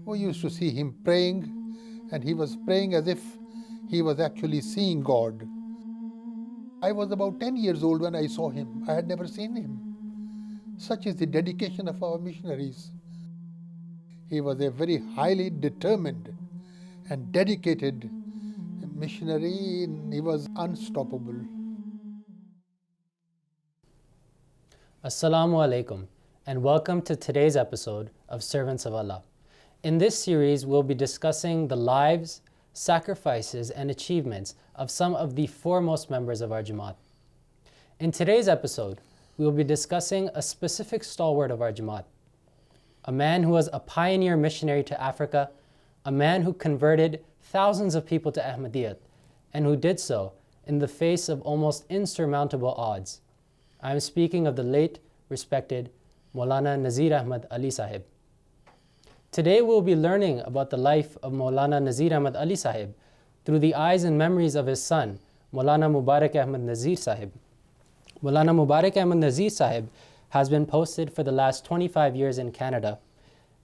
We used to see him praying, and he was praying as if he was actually seeing God. I was about 10 years old when I saw him. I had never seen him. Such is the dedication of our missionaries. He was a very highly determined and dedicated missionary. He was unstoppable. Assalamu alaikum, and welcome to today's episode of Servants of Allah. In this series, we'll be discussing the lives, sacrifices, and achievements of some of the foremost members of our Jamaat. In today's episode, we will be discussing a specific stalwart of our Jamaat, a man who was a pioneer missionary to Africa, a man who converted thousands of people to Ahmadiyya, and who did so in the face of almost insurmountable odds. I am speaking of the late, respected Maulana Nazir Ahmad AliSb. Today we'll be learning about the life of Maulana Nazir Ahmad AliSb through the eyes and memories of his son, Maulana Mubarak Ahmad Nazir Sahib. Maulana Mubarak Ahmad Nazir Sahib has been posted for the last 25 years in Canada,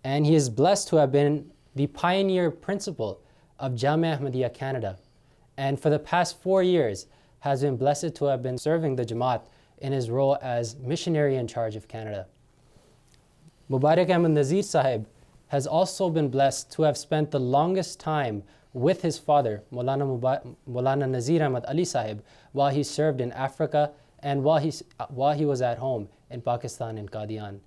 and he is blessed to have been the pioneer principal of Jamia Ahmadiyya Canada, and for the past 4 years has been blessed to have been serving the Jamaat in his role as missionary in charge of Canada. Mubarak Ahmad Nazir Sahib has also been blessed to have spent the longest time with his father, Maulana Nazir Ahmad AliSb, while he served in Africa and while he was at home in Pakistan in Qadian.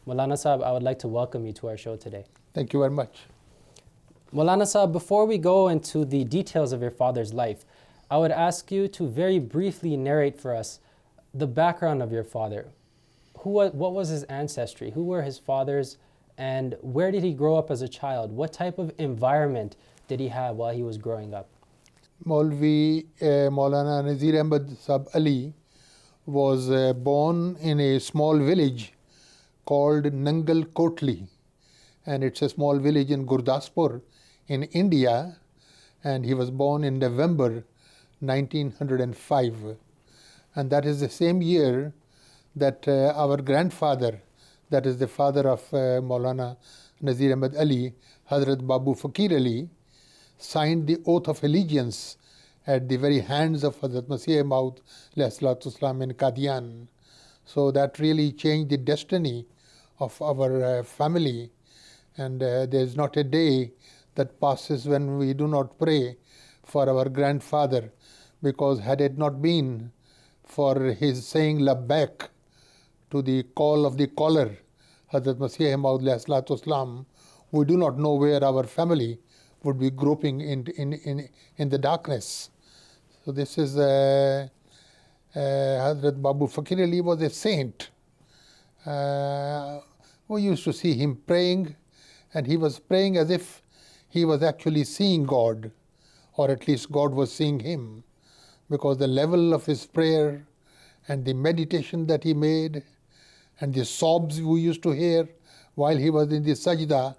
Maulana Sahib, I would like to welcome you to our show today. Thank you very much. Maulana Sahib, before we go into the details of your father's life, I would ask you to very briefly narrate for us the background of your father. What was his ancestry? Who were his fathers? And where did he grow up as a child? What type of environment did he have while he was growing up? Maulana Nazir Ahmad Ali was born in a small village called Nangal Kotli, and it's a small village in Gurdaspur in India, and he was born in November 1905. And that is the same year that our grandfather, that is the father of Maulana Nazir Ahmad Ali, Hazrat Babu Fakir Ali, signed the oath of allegiance at the very hands of Hazrat Masih Maud ﷺ in Qadian. So that really changed the destiny of our family. And there is not a day that passes when we do not pray for our grandfather, because had it not been for his saying labbaik to the call of the caller, Hazrat Masih Maud ﷺ, we do not know where our family would be groping in the darkness. So this is Hazrat Babu Fakir Ali was a saint. We used to see him praying, and he was praying as if he was actually seeing God, or at least God was seeing him, because the level of his prayer and the meditation that he made and the sobs we used to hear while he was in the sajda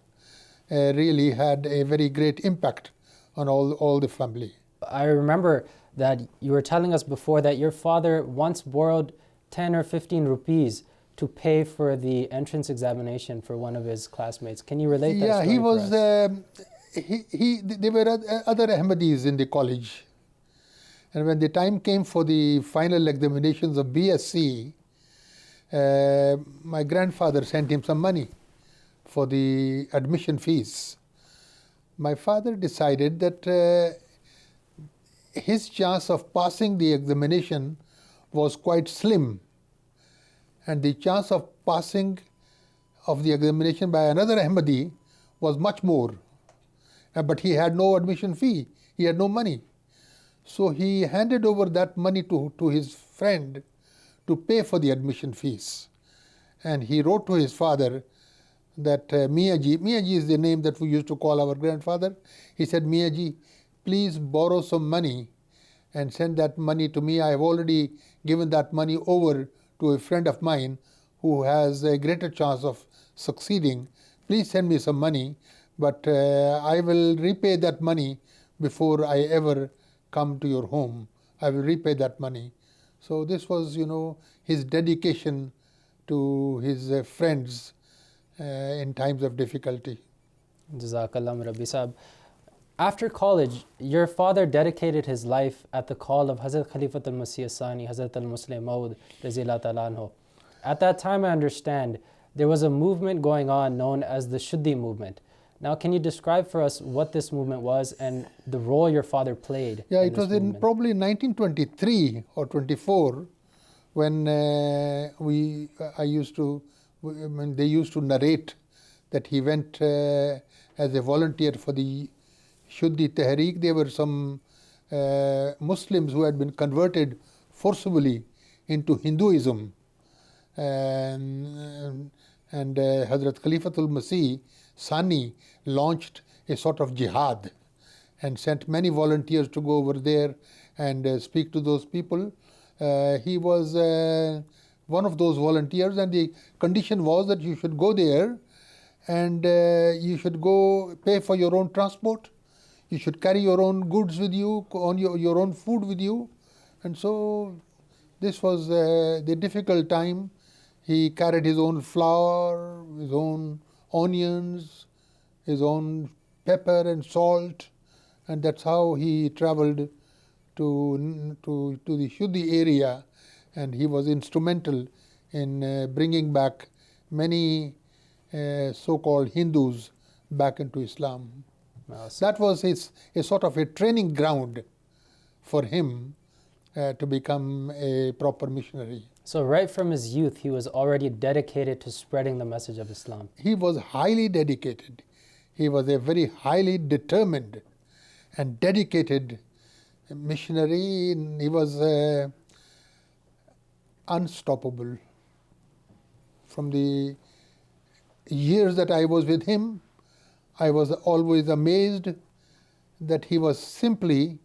really had a very great impact on all the family. I remember that you were telling us before that your father once borrowed 10 or 15 rupees to pay for the entrance examination for one of his classmates. Can you relate that story he for was. us? There were other Ahmadis in the college. And when the time came for the final examinations of BSc, my grandfather sent him some money for the admission fees. My father decided that his chance of passing the examination was quite slim, and the chance of passing of the examination by another Ahmadi was much more. But he had no admission fee, he had no money. So he handed over that money to his friend to pay for the admission fees. And he wrote to his father that Miyaji is the name that we used to call our grandfather. He said, Miyaji, please borrow some money and send that money to me. I have already given that money over to a friend of mine who has a greater chance of succeeding. Please send me some money, but I will repay that money before I ever come to your home. I will repay that money. So this was, his dedication to his friends in times of difficulty. Jazakallah Rabbi Sahib. After college, your father dedicated his life at the call of Hazrat Khalifatul Masih Sani, Hazrat al-Muslim Maud, Raziyallahu Ta'ala anhu. At that time, I understand, there was a movement going on known as the Shuddhi movement. Now, can you describe for us what this movement was and the role your father played? Yeah, in it this was in movement? probably 1923 or 24 when they used to narrate that he went as a volunteer for the Shuddhi Tehreek. There were some Muslims who had been converted forcibly into Hinduism, and Hazrat Khalifatul Masih Sani launched a sort of jihad and sent many volunteers to go over there and speak to those people. He was one of those volunteers, and the condition was that you should go there and you should go pay for your own transport. You should carry your own goods with you, on your own food with you. And so this was the difficult time. He carried his own flour, his own onions, his own pepper and salt, and that's how he traveled to the Shuddhi area, and he was instrumental in bringing back many so-called Hindus back into Islam. That was a sort of a training ground for him to become a proper missionary. So right from his youth, he was already dedicated to spreading the message of Islam. He was highly dedicated. He was a very highly determined and dedicated missionary. He was unstoppable. From the years that I was with him, I was always amazed that he was simply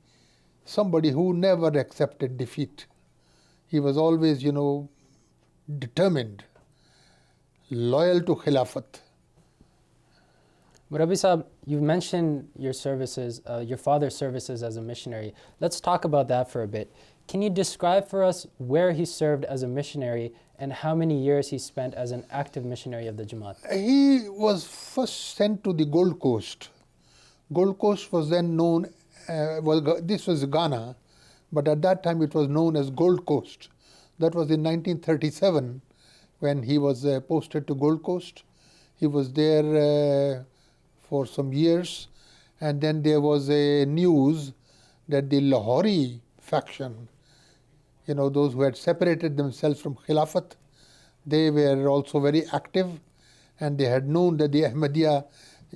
somebody who never accepted defeat. He was always, determined, loyal to Khilafat. Rabbi Sahib, you mentioned your services, your father's services as a missionary. Let's talk about that for a bit. Can you describe for us where he served as a missionary and how many years he spent as an active missionary of the Jamaat? He was first sent to the Gold Coast. Gold Coast was then known, this was Ghana, but at that time it was known as Gold Coast. That was in 1937 when he was posted to Gold Coast. He was there for some years, and then there was a news that the Lahori faction, those who had separated themselves from Khilafat, they were also very active, and they had known that the Ahmadiyya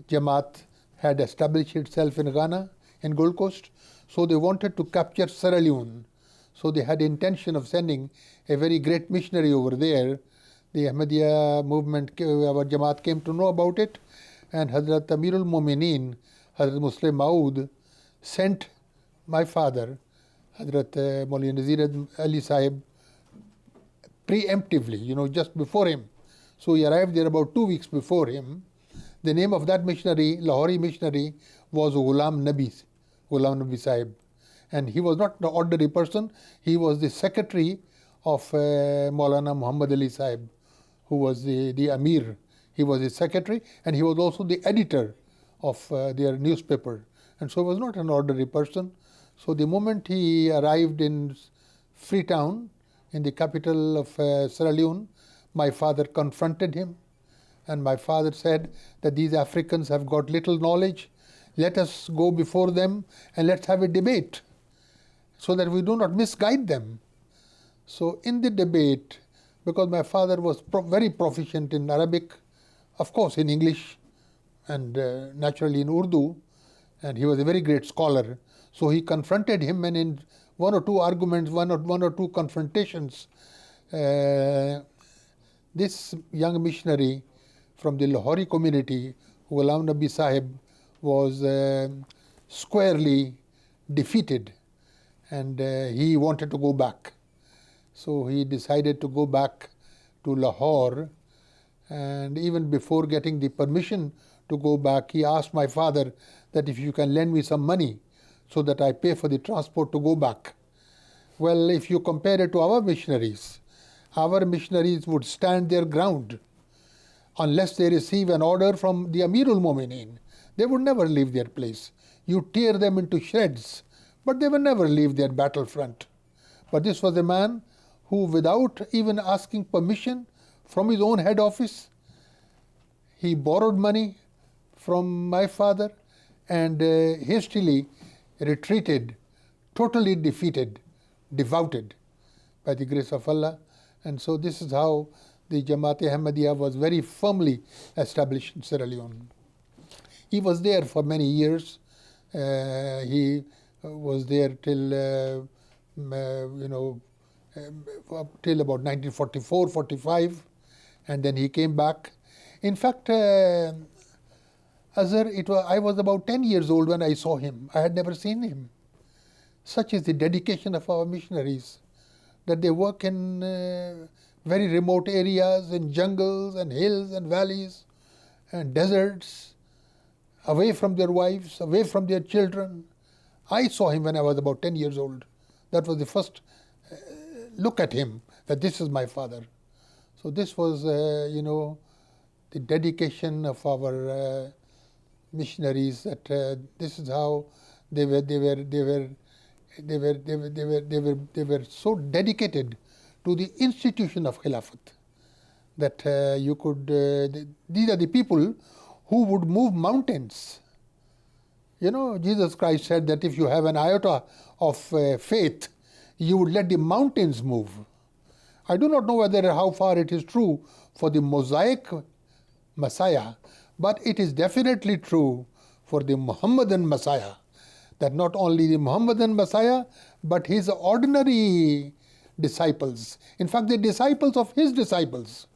Jamaat had established itself in Ghana, in Gold Coast, so they wanted to capture Sierra Leone. So they had intention of sending a very great missionary over there. The Ahmadiyya movement, our Jamaat, came to know about it, and Hazrat Amirul Mu'mineen, Hazrat Muslim Maud, sent my father, Hazrat Maulana Nazir AliSb, preemptively, just before him. So he arrived there about 2 weeks before him. The name of that missionary, Lahori missionary, was Ghulam Nabi Sahib. And he was not the ordinary person, he was the secretary of Maulana Muhammad AliSb, who was the Amir. He was his secretary, and he was also the editor of their newspaper. And so he was not an ordinary person. So the moment he arrived in Freetown, in the capital of Sierra Leone, my father confronted him. And my father said that these Africans have got little knowledge. Let us go before them and let's have a debate so that we do not misguide them. So in the debate, because my father was very proficient in Arabic, of course in English, and naturally in Urdu, and he was a very great scholar. So he confronted him, and in one or two arguments, one or two confrontations, this young missionary from the Lahori community, Ghulam Nabi Sahib, was squarely defeated, and he wanted to go back. So he decided to go back to Lahore, and even before getting the permission to go back, he asked my father that if you can lend me some money so that I pay for the transport to go back. Well, if you compare it to our missionaries would stand their ground unless they receive an order from the Amirul Mu'mineen, They would never leave their place. You tear them into shreds, but they will never leave their battlefront. But this was a man who, without even asking permission from his own head office, he borrowed money from my father and hastily retreated, totally defeated, devoted by the grace of Allah. And so this is how the Jamaat Ahmadiyya was very firmly established in Sierra Leone. He was there for many years. He was there till, till about 1944-45, and then he came back. In fact, Azhar, I was about 10 years old when I saw him. I had never seen him. Such is the dedication of our missionaries, that they work in very remote areas, in jungles and hills and valleys and deserts, away from their wives, away from their children. I saw him when I was about 10 years old. That was the first look at him, that this is my father. So this was, the dedication of our missionaries. That this is how they were so dedicated to the institution of Khilafat that these are the people who would move mountains. Jesus Christ said that if you have an iota of faith, you would let the mountains move. I do not know how far it is true for the Mosaic Messiah, but it is definitely true for the Muhammadan Messiah, that not only the Muhammadan Messiah, but his ordinary disciples, in fact the disciples of his disciples,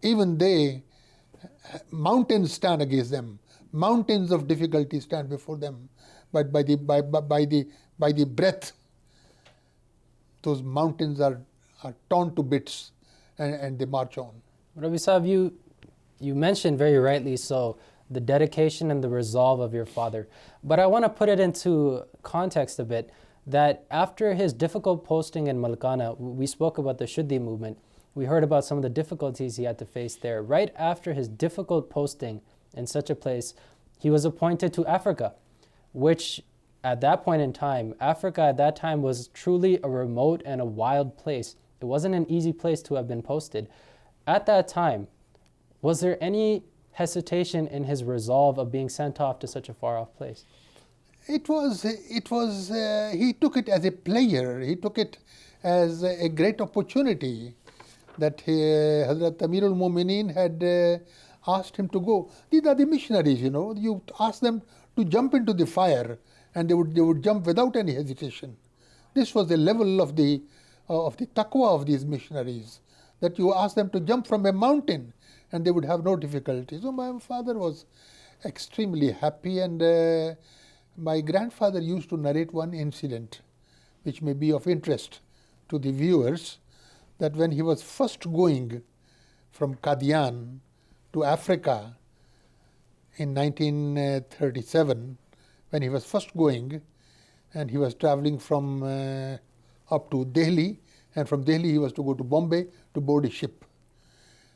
even they, mountains stand against them, mountains of difficulty stand before them, but by the breath, those mountains are torn to bits and they march on. Rabbi Sahib, you mentioned very rightly so the dedication and the resolve of your father. But I want to put it into context a bit, that after his difficult posting in Malkana, we spoke about the Shuddhi movement. We heard about some of the difficulties he had to face there. Right after his difficult posting in such a place, he was appointed to Africa, which at that point in time, Africa at that time was truly a remote and a wild place. It wasn't an easy place to have been posted. At that time, was there any hesitation in his resolve of being sent off to such a far-off place? He took it as a player. He took it as a great opportunity that Hazrat Amirul Mu'mineen had asked him to go. These are the missionaries, You ask them to jump into the fire, and they would jump without any hesitation. This was the level of the taqwa of these missionaries, that you ask them to jump from a mountain, and they would have no difficulty. So my father was extremely happy, and my grandfather used to narrate one incident, which may be of interest to the viewers, that when he was first going from Qadian to Africa in 1937, when he was first going, and he was traveling from up to Delhi, and from Delhi he was to go to Bombay to board a ship.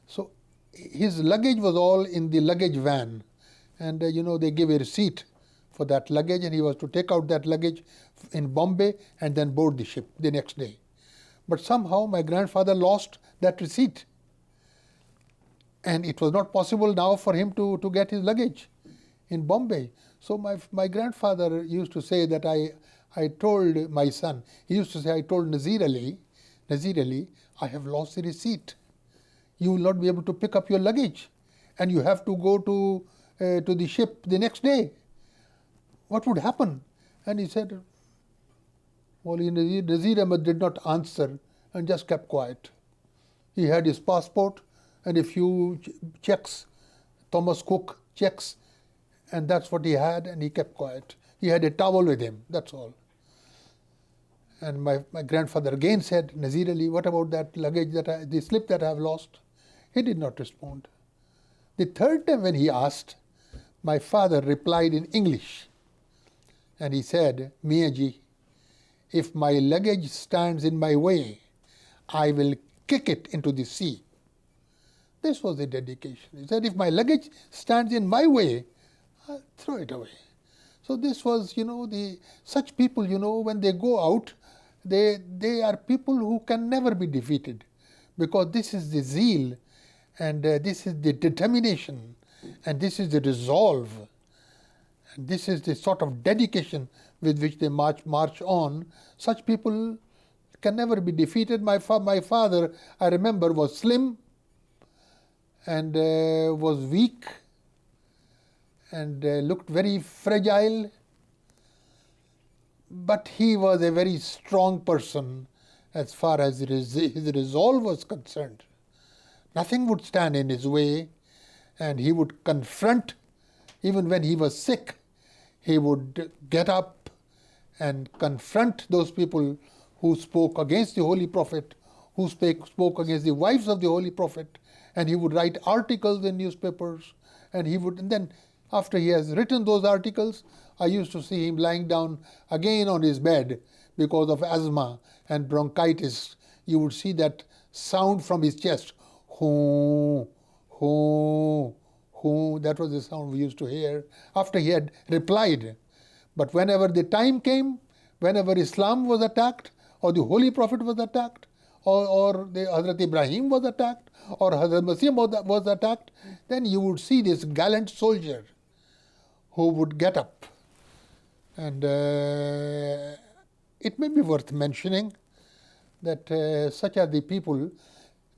So his luggage was all in the luggage van, and they gave a receipt for that luggage, and he was to take out that luggage in Bombay and then board the ship the next day. But somehow my grandfather lost that receipt, and it was not possible now for him to get his luggage in Bombay. So my grandfather used to say that I told my son, he used to say, I told Nazir Ali, I have lost the receipt. You will not be able to pick up your luggage, and you have to go to the ship the next day. What would happen? And he said, well, Nazir Ahmad did not answer and just kept quiet. He had his passport and a few checks, Thomas Cook checks, and that's what he had, and he kept quiet. He had a towel with him, that's all. And my grandfather again said, Nazir Ali, what about that luggage, the slip that I have lost? He did not respond. The third time when he asked, my father replied in English, and he said, Miaji, if my luggage stands in my way, I will kick it into the sea. This was the dedication. He said, if my luggage stands in my way, throw it away. So this was, such people, when they go out, they are people who can never be defeated, because this is the zeal, and this is the determination, and this is the resolve, and this is the sort of dedication with which they march on. Such people can never be defeated. My father, I remember, was slim and was weak and looked very fragile, but he was a very strong person as far as his resolve was concerned. Nothing would stand in his way, and he would confront. Even when he was sick, he would get up and confront those people who spoke against the Holy Prophet, who spoke against the wives of the Holy Prophet, and he would write articles in newspapers, and then after he has written those articles, I used to see him lying down again on his bed because of asthma and bronchitis. You would see that sound from his chest, hoo, hoo, hoo. That was the sound we used to hear after he had replied. But whenever the time came, whenever Islam was attacked, or the Holy Prophet was attacked, or the Hazrat Ibrahim was attacked, or Hazrat Masih was attacked, then you would see this gallant soldier who would get up. And it may be worth mentioning that such are the people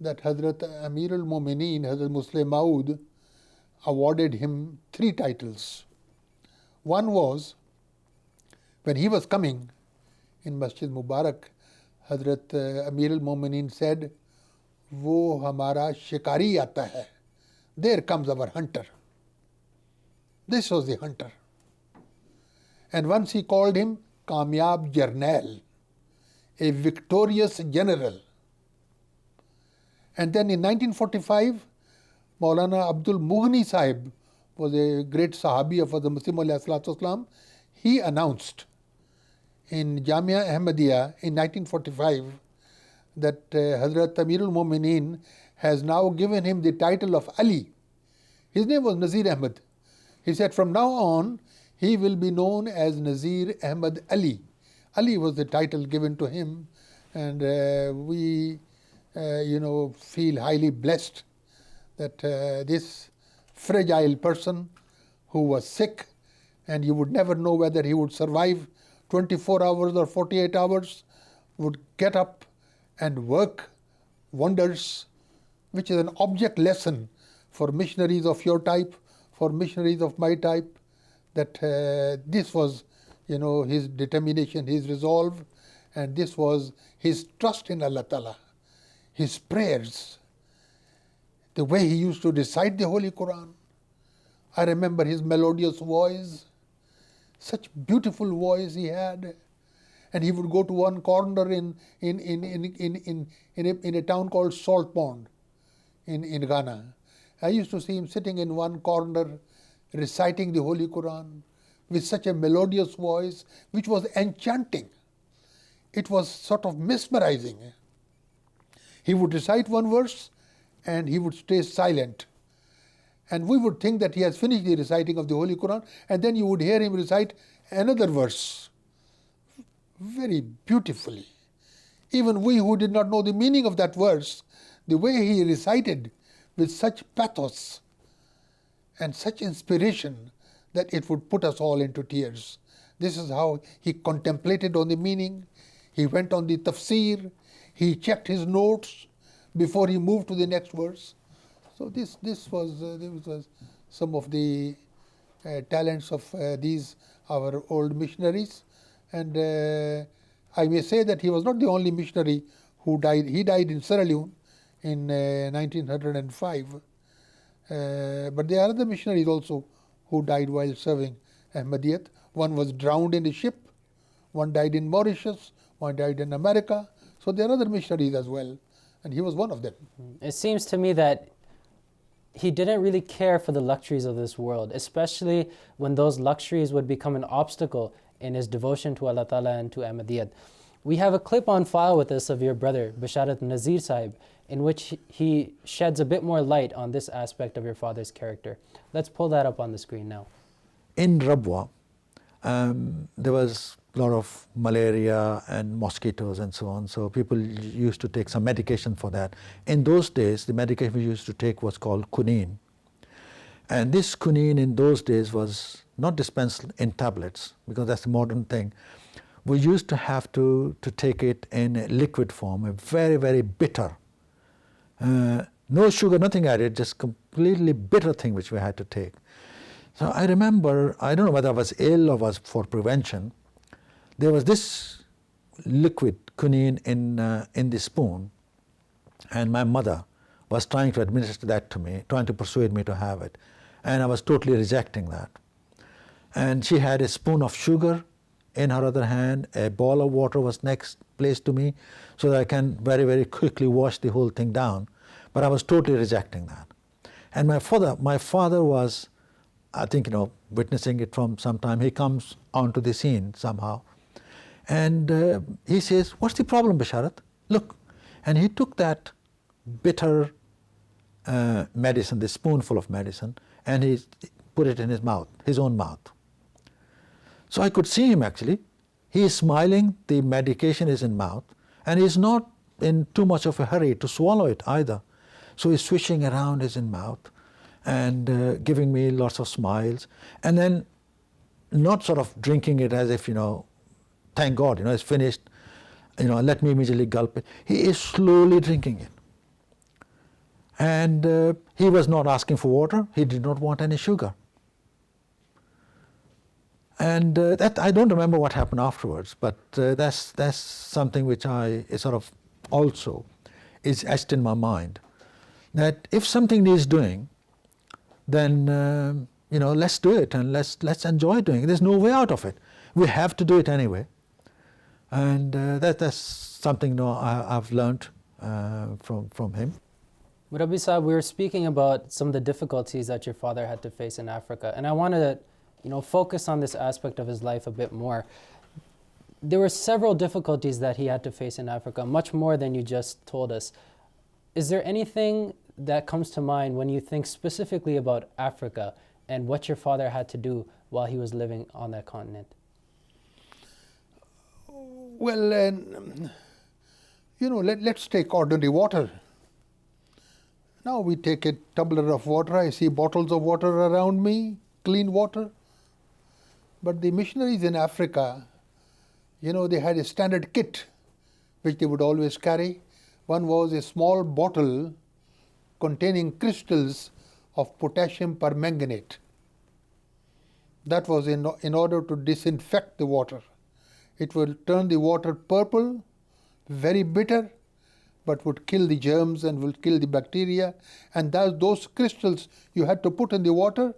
that Hazrat Amir al-Mumineen, Hazrat Muslim Maud, awarded him 3 titles. One was, when he was coming in Masjid Mubarak, Hazrat Amir al-Mumineen said, "Wo hamara shikari aata hai." There comes our hunter. This was the hunter. And once he called him Kamyab Jarnail, a victorious general. And then in 1945, Maulana Abdul Mughni Sahib was a great Sahabi of the Muslim AliSb. He announced in Jamia Ahmadiyya in 1945 that Hazrat Amirul Mumineen has now given him the title of Ali. His name was Nazir Ahmad. He said from now on he will be known as Nazir Ahmad Ali. Ali was the title given to him, and we feel highly blessed that this fragile person who was sick, and you would never know whether he would survive 24 hours or 48 hours, would get up and work wonders, which is an object lesson for missionaries of your type, for missionaries of my type, that this was, his determination, his resolve, and this was his trust in Allah Ta'ala, his prayers, the way he used to recite the Holy Quran. I remember his melodious voice, such beautiful voice he had, and he would go to one corner in a town called Salt Pond in Ghana. I used to see him sitting in one corner reciting the Holy Quran with such a melodious voice which was enchanting. It was sort of mesmerizing. He would recite one verse and he would stay silent. And we would think that he has finished the reciting of the Holy Quran, and then you would hear him recite another verse very beautifully. Even we who did not know the meaning of that verse, the way he recited with such pathos and such inspiration that it would put us all into tears. This is how he contemplated on the meaning. He went on the tafsir. He checked his notes before he moved to the next verse. So this was some of the talents of these our old missionaries, and I may say that he was not the only missionary who died. He died in Sierra Leone in 1905, but there are other missionaries also who died while serving Ahmadiyyat. One was drowned in a ship, one died in Mauritius, one died in America. So there are other missionaries as well, and he was one of them. It seems to me that he didn't really care for the luxuries of this world, especially when those luxuries would become an obstacle in his devotion to Allah Ta'ala and to Ahmadiyyat. We have a clip on file with us of your brother, Basharat Nazir Sahib, in which he sheds a bit more light on this aspect of your father's character. Let's pull that up on the screen now. in Rabwa, there was a lot of malaria and mosquitoes and so on. So people used to take some medication for that. In those days, the medication we used to take was called quinine. And this quinine in those days was not dispensed in tablets, because that's the modern thing. We used to have to take it in a liquid form, a very, very bitter. No sugar, nothing added, just completely bitter thing which we had to take. So I remember, I don't know whether I was ill or was for prevention, there was this liquid quinine in the spoon, and my mother was trying to administer that to me, trying to persuade me to have it. And I was totally rejecting that. And she had a spoon of sugar in her other hand, a bowl of water was next placed to me, so that I can very, very quickly wash the whole thing down. But I was totally rejecting that. And my father was, I think, witnessing it from some time. He comes onto the scene somehow. And he says, "What's the problem, Basharat? Look." And he took that bitter medicine, this spoonful of medicine, and he put it in his mouth, his own mouth. So I could see him actually. He is smiling, the medication is in mouth, and he's not in too much of a hurry to swallow it either. So he's swishing around his in mouth and giving me lots of smiles, and then not sort of drinking it as if, thank God, it's finished, let me immediately gulp it. He is slowly drinking it. And he was not asking for water, he did not want any sugar. And that I don't remember what happened afterwards, but that's something which I sort of also is etched in my mind, that if something needs doing, then let's do it, and let's enjoy doing it. There's no way out of it. We have to do it anyway, and that's something I've learned from him. Murabbi Sahib, we were speaking about some of the difficulties that your father had to face in Africa, and I wanted to focus on this aspect of his life a bit more. There were several difficulties that he had to face in Africa, much more than you just told us. Is there anything that comes to mind when you think specifically about Africa and what your father had to do while he was living on that continent? Well, let's take ordinary water. Now we take a tumbler of water, I see bottles of water around me, clean water. But the missionaries in Africa, they had a standard kit which they would always carry. One was a small bottle containing crystals of potassium permanganate. That was in order to disinfect the water. It will turn the water purple, very bitter, but would kill the germs and will kill the bacteria. And those crystals you had to put in the water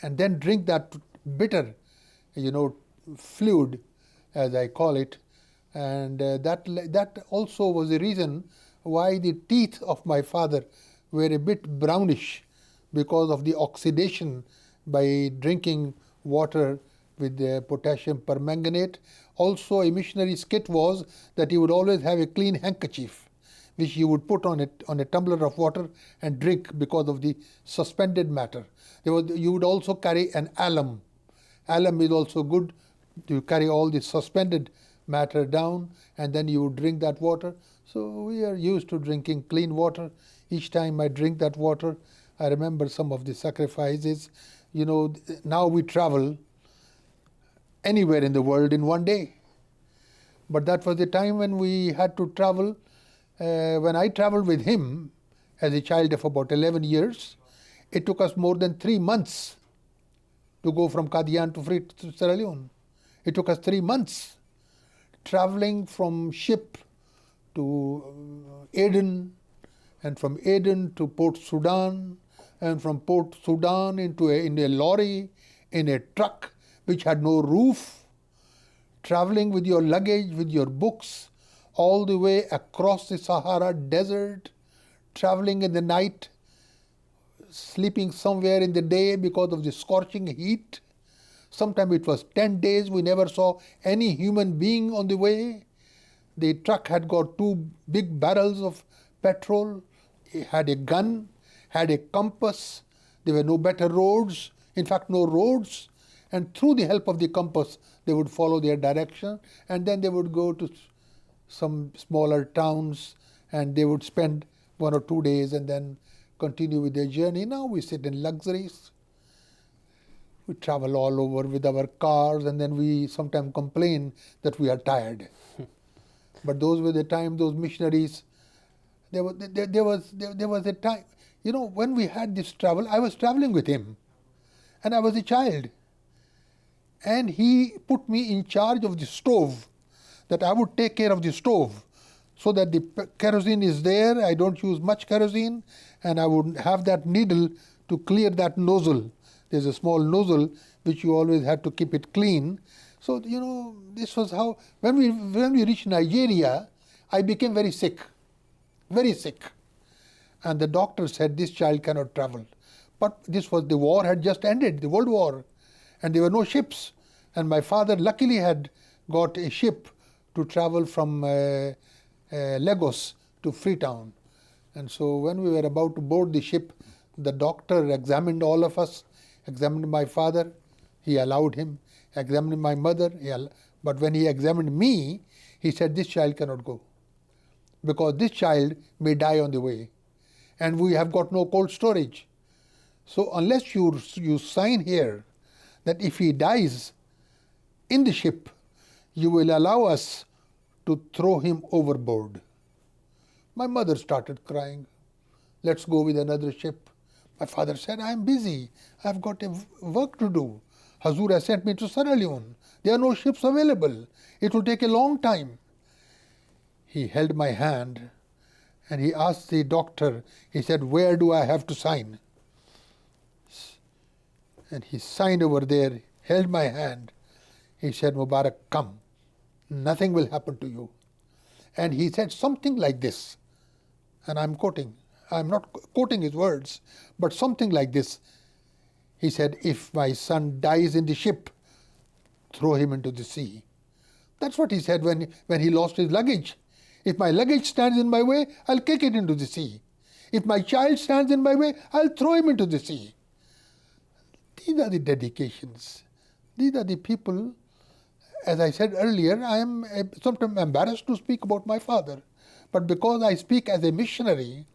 and then drink that bitter, fluid, as I call it. And that also was the reason why the teeth of my father were a bit brownish, because of the oxidation by drinking water with the potassium permanganate. Also, a missionary's kit was that he would always have a clean handkerchief, which you would put on a tumbler of water and drink because of the suspended matter. You would also carry an alum. Alum is also good to carry all the suspended matter down, and then you would drink that water. So we are used to drinking clean water. Each time I drink that water, I remember some of the sacrifices. Now we travel anywhere in the world in one day. But that was the time when we had to travel. When I traveled with him as a child of about 11 years, it took us more than 3 months to go from Qadian to Sierra Leone. It took us 3 months traveling from ship to Aden, and from Aden to Port Sudan, and from Port Sudan in a lorry, in a truck which had no roof, traveling with your luggage, with your books, all the way across the Sahara Desert, traveling in the night, sleeping somewhere in the day because of the scorching heat. Sometimes it was 10 days, we never saw any human being on the way. The truck had got 2 big barrels of petrol, it had a gun, had a compass. There were no better roads, in fact no roads. and through the help of the compass, they would follow their direction, and then they would go to some smaller towns, and they would spend 1 or 2 days and then continue with their journey. Now we sit in luxuries. We travel all over with our cars, and then we sometimes complain that we are tired. But those were the time, those missionaries, there was a time, when we had this travel, I was traveling with him, and I was a child. And he put me in charge of the stove, that I would take care of the stove, so that the kerosene is there, I don't use much kerosene, and I would have that needle to clear that nozzle. There's a small nozzle which you always have to keep it clean. So, this was how, when we reached Nigeria, I became very sick. And the doctor said, this child cannot travel. But this was, the war had just ended, the World War, and there were no ships. And my father luckily had got a ship to travel from Lagos to Freetown. And so when we were about to board the ship, the doctor examined all of us, examined my father, he allowed him, examined my mother, but when he examined me, he said, this child cannot go, because this child may die on the way, and we have got no cold storage. So unless you sign here that if he dies in the ship, you will allow us to throw him overboard. My mother started crying. Let's go with another ship. My father said, I am busy. I've got work to do. Hazur has sent me to Sierra Leone. There are no ships available. It will take a long time. He held my hand and he asked the doctor, he said, where do I have to sign? And he signed over there, held my hand. He said, Mubarak, come. Nothing will happen to you. And he said something like this, and I'm quoting. I'm not quoting his words, but something like this. He said, if my son dies in the ship, throw him into the sea. That's what he said when he lost his luggage. If my luggage stands in my way, I'll kick it into the sea. If my child stands in my way, I'll throw him into the sea. These are the dedications. These are the people. As I said earlier, I am sometimes embarrassed to speak about my father. But because I speak as a missionary,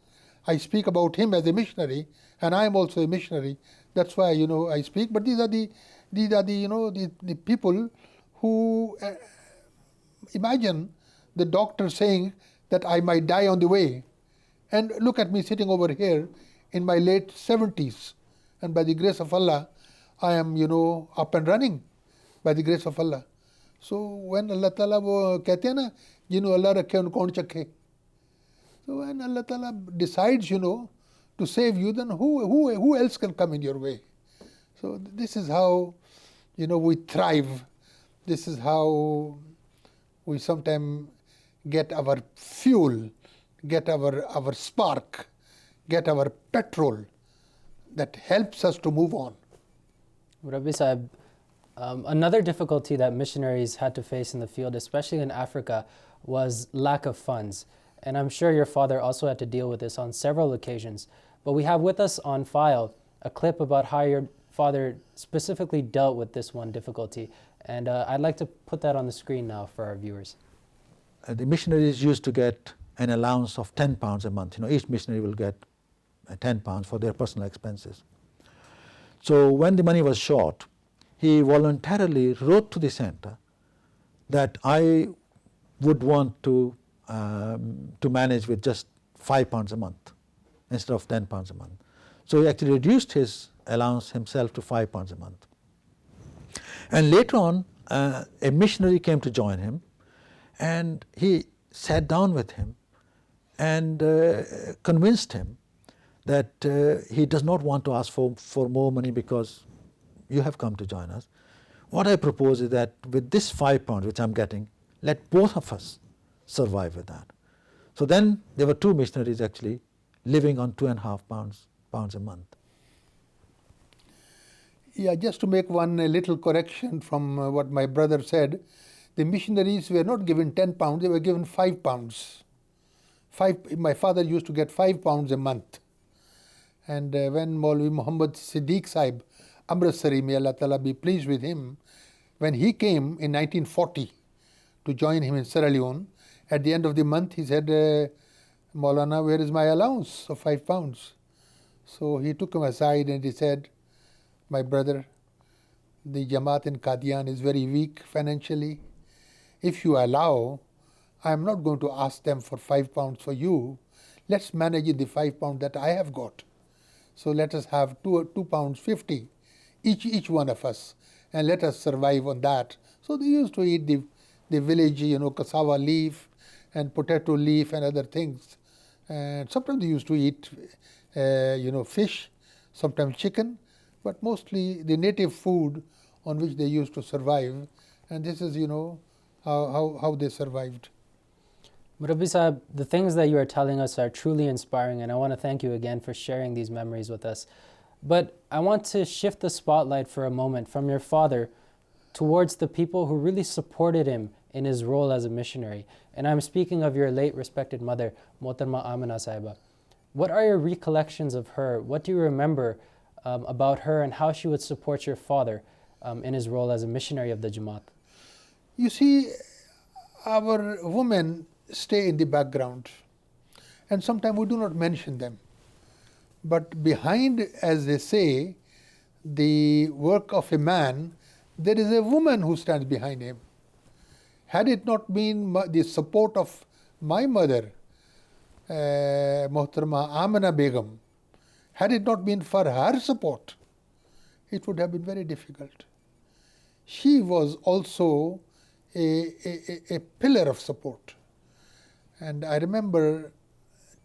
I speak about him as a missionary, and I am also a missionary. That's why, I speak. But these are the people who imagine the doctor saying that I might die on the way. And look at me sitting over here in my late 70s. And by the grace of Allah, I am, up and running by the grace of Allah. So when Allah Ta'ala wo kehte hain na, jinu Allah rakhe un kaun chakhe. So when Allah Ta'ala decides, to save you, then who else can come in your way? So this is how, we thrive. This is how we sometimes get our fuel, get our spark, get our petrol that helps us to move on. Rabbi Sahib, another difficulty that missionaries had to face in the field, especially in Africa, was lack of funds. And I'm sure your father also had to deal with this on several occasions. But we have with us on file a clip about how your father specifically dealt with this one difficulty. And I'd like to put that on the screen now for our viewers. The missionaries used to get an allowance of £10 a month. Each missionary will get £10 for their personal expenses. So when the money was short, he voluntarily wrote to the center that I would want to manage with just £5 a month instead of £10 a month. So he actually reduced his allowance himself to £5 a month. And later on, a missionary came to join him, and he sat down with him and convinced him that he does not want to ask for more money because you have come to join us. What I propose is that with this £5 which I'm getting, let both of us survive with that. So then there were two missionaries actually living on £2.5 a month. Yeah, just to make one little correction from what my brother said, the missionaries were not given £10, they were given £5. My father used to get £5 a month. And when Maulvi Muhammad Siddiq Sahib, Amritsari, may Allah Ta'ala be pleased with him, when he came in 1940 to join him in Sierra Leone, at the end of the month he said, Maulana, where is my allowance of £5? So he took him aside and he said, my brother, the Jamaat in Qadian is very weak financially. If you allow, I am not going to ask them for £5 for you. Let's manage the £5 that I have got. So let us have £2.50 each one of us, and let us survive on that. So they used to eat the village, cassava leaf and potato leaf and other things. And sometimes they used to eat, fish, sometimes chicken, but mostly the native food on which they used to survive. And this is, how they survived. Murabbi Sahib, the things that you are telling us are truly inspiring, and I want to thank you again for sharing these memories with us. But I want to shift the spotlight for a moment from your father towards the people who really supported him in his role as a missionary. And I'm speaking of your late respected mother, Mohtarma Amina Sahiba. What are your recollections of her? What do you remember about her and how she would support your father in his role as a missionary of the Jamaat? You see, our women stay in the background, and sometimes we do not mention them. But behind, as they say, the work of a man, there is a woman who stands behind him. Had it not been the support of my mother, Mohtarma Amina Begum, had it not been for her support, it would have been very difficult. She was also a pillar of support. And I remember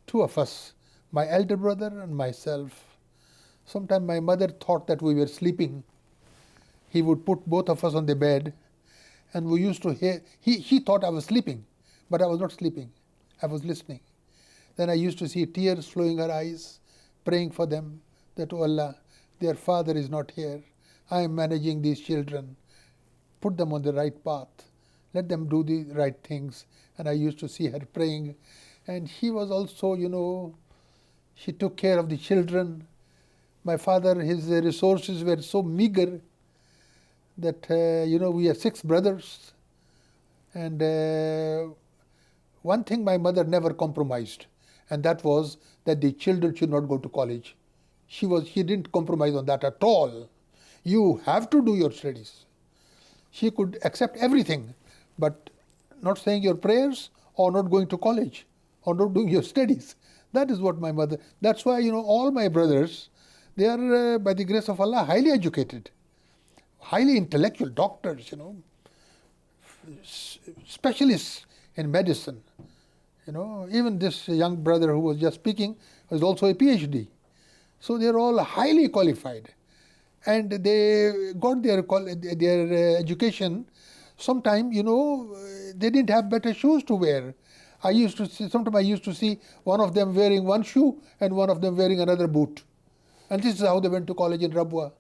two of us, my elder brother and myself. Sometimes my mother thought that we were sleeping. He would put both of us on the bed, and we used to hear, he thought I was sleeping, but I was not sleeping. I was listening. Then I used to see tears flowing her eyes, praying for them, that, oh Allah, their father is not here. I am managing these children. Put them on the right path. Let them do the right things. And I used to see her praying. And she was also, she took care of the children. My father, his resources were so meager that, we are 6 brothers. And one thing my mother never compromised, and that was that the children should not go to college. She didn't compromise on that at all. You have to do your studies. She could accept everything, but not saying your prayers or not going to college or not doing your studies. That is what my mother, that's why, all my brothers, they are, by the grace of Allah, highly educated, highly intellectual, doctors, specialists in medicine. Even this young brother who was just speaking was also a PhD. So they are all highly qualified. And they got their education. Sometimes, they didn't have better shoes to wear. Sometimes I used to see one of them wearing one shoe and one of them wearing another boot. And this is how they went to college in Rabwa.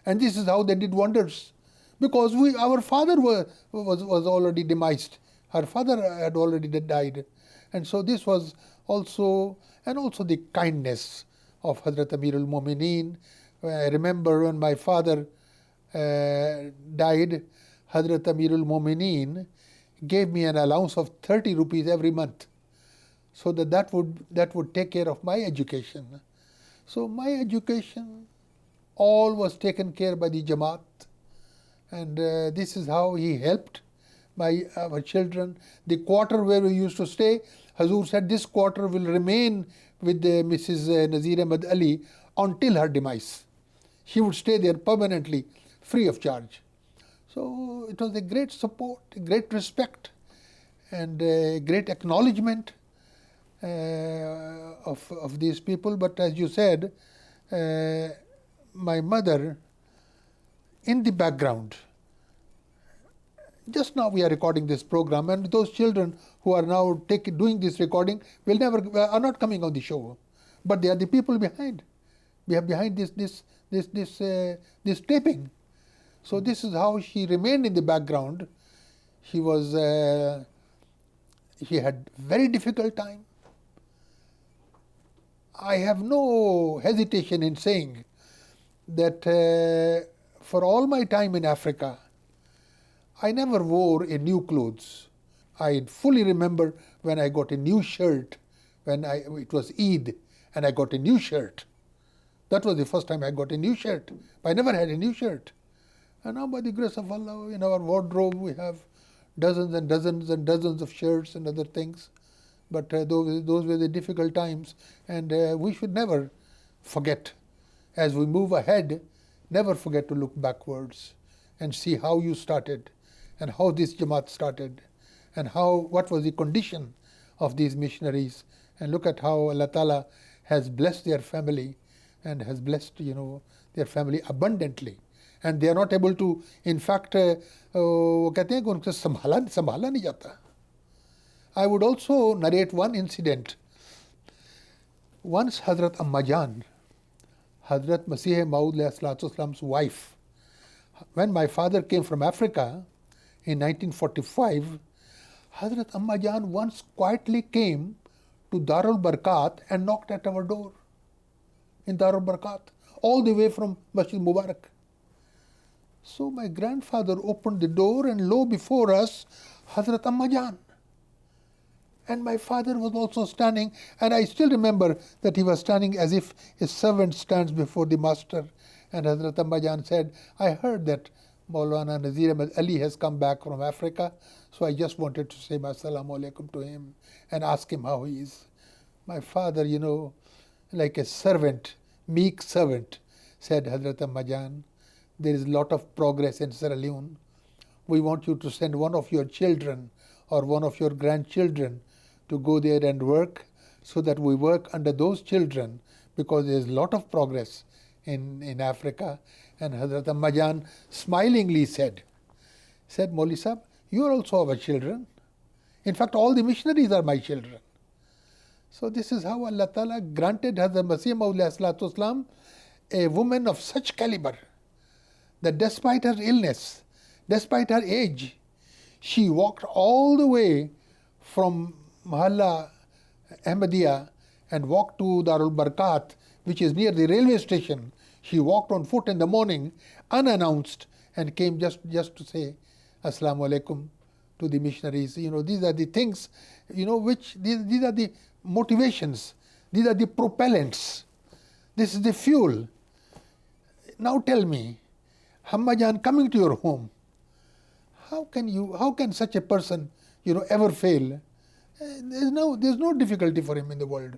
And this is how they did wonders. Because our father was already demised. Her father had already died. And so this was also, and also the kindness of Hazrat Amirul Mumineen. I remember when my father died, Hazrat Amirul Mumineen gave me an allowance of 30 rupees every month, so that would take care of my education. So my education, all was taken care by the Jamaat, and this is how he helped our children. The quarter where we used to stay, Hazur said this quarter will remain with Mrs. Nazir Ahmad Ali until her demise. She would stay there permanently, free of charge. So it was a great support, a great respect, and a great acknowledgement of these people. But as you said, my mother, in the background, just now we are recording this program, and those children who are now doing this recording are not coming on the show, but they are the people behind. We are behind this taping. So this is how she remained in the background. She had very difficult time. I have no hesitation in saying that for all my time in Africa, I never wore a new clothes. I fully remember when I got a new shirt, it was Eid, and I got a new shirt. That was the first time I got a new shirt. I never had a new shirt. And now by the grace of Allah, in our wardrobe we have dozens and dozens and dozens of shirts and other things. But those were the difficult times, and we should never forget. As we move ahead, never forget to look backwards and see how you started and how this Jamaat started and what was the condition of these missionaries, and look at how Allah Ta'ala has blessed their family and has blessed their family abundantly. And they are not able to, in fact, वो कहते हैं कि उनसे संभाला नहीं जाता. I would also narrate one incident. Once Hazrat Amma Jan, Hazrat Masih Maud AliSb's wife, when my father came from Africa in 1945, Hazrat Amma Jan once quietly came to Darul Barkat and knocked at our door in Darul Barkat, all the way from Masjid Mubarak. So my grandfather opened the door, and lo, before us, Hazrat Amma Jan. And my father was also standing, and I still remember that he was standing as if a servant stands before the master. And Hazrat Amma Jan said, I heard that Maulana Nazir Ahmad Ali has come back from Africa, so I just wanted to say Assalamu alaikum to him and ask him how he is. My father, like a servant, meek servant, said, Hazrat Amma Jan, there is a lot of progress in Sierra Leone. We want you to send one of your children or one of your grandchildren to go there and work, so that we work under those children, because there is a lot of progress in Africa. And Hazrat Amma Jan smilingly said, Mauli Sahib, you are also our children. In fact, all the missionaries are my children. So this is how Allah Ta'ala granted Hazrat Masih Maud AliSb a woman of such caliber, that despite her illness, despite her age, she walked all the way from Mahalla Ahmadiyya and walked to Darul Barkat, which is near the railway station. She walked on foot in the morning, unannounced, and came just to say Assalamu alaikum to the missionaries. These are the things, which these are the motivations, these are the propellants, this is the fuel. Now tell me, Amma Jan coming to your home, how can such a person, ever fail? There's no difficulty for him in the world.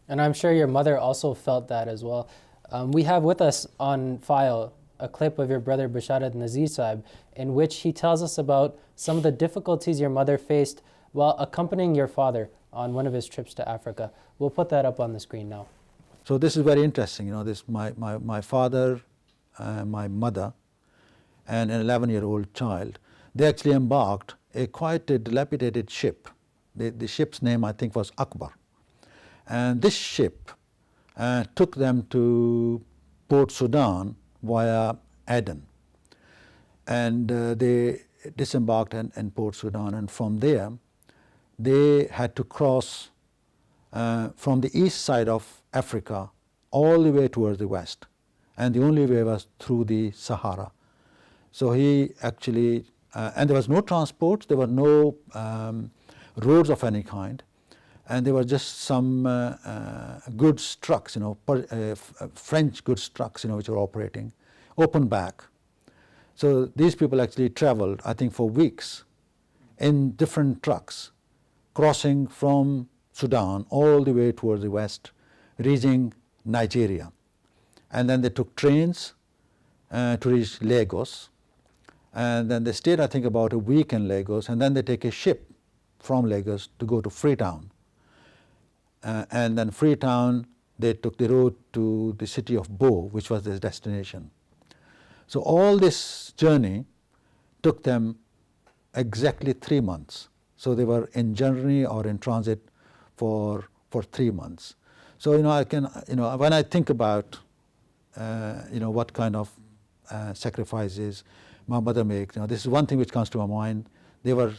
And I'm sure your mother also felt that as well. We have with us on file a clip of your brother Basharat Nazir Sahib, in which he tells us about some of the difficulties your mother faced while accompanying your father on one of his trips to Africa. We'll put that up on the screen now. So this is very interesting. This my father, my mother, and an 11-year-old child, they actually embarked quite a dilapidated ship. The ship's name, I think, was Akbar. And this ship took them to Port Sudan via Aden. And they disembarked in Port Sudan, and from there they had to cross from the east side of Africa all the way towards the west. And the only way was through the Sahara. So he actually, and there was no transport, there were no roads of any kind, and there were just some goods trucks, French goods trucks, which were operating, open back. So these people actually traveled, I think, for weeks in different trucks, crossing from Sudan all the way towards the west, reaching Nigeria. And then they took trains to reach Lagos. And then they stayed, I think, about a week in Lagos, and then they take a ship from Lagos to go to Freetown. And then Freetown, they took the road to the city of Bo, which was their destination. So all this journey took them exactly 3 months. So they were in journey or in transit for 3 months. So when I think about what kind of sacrifices my mother makes, this is one thing which comes to my mind. They were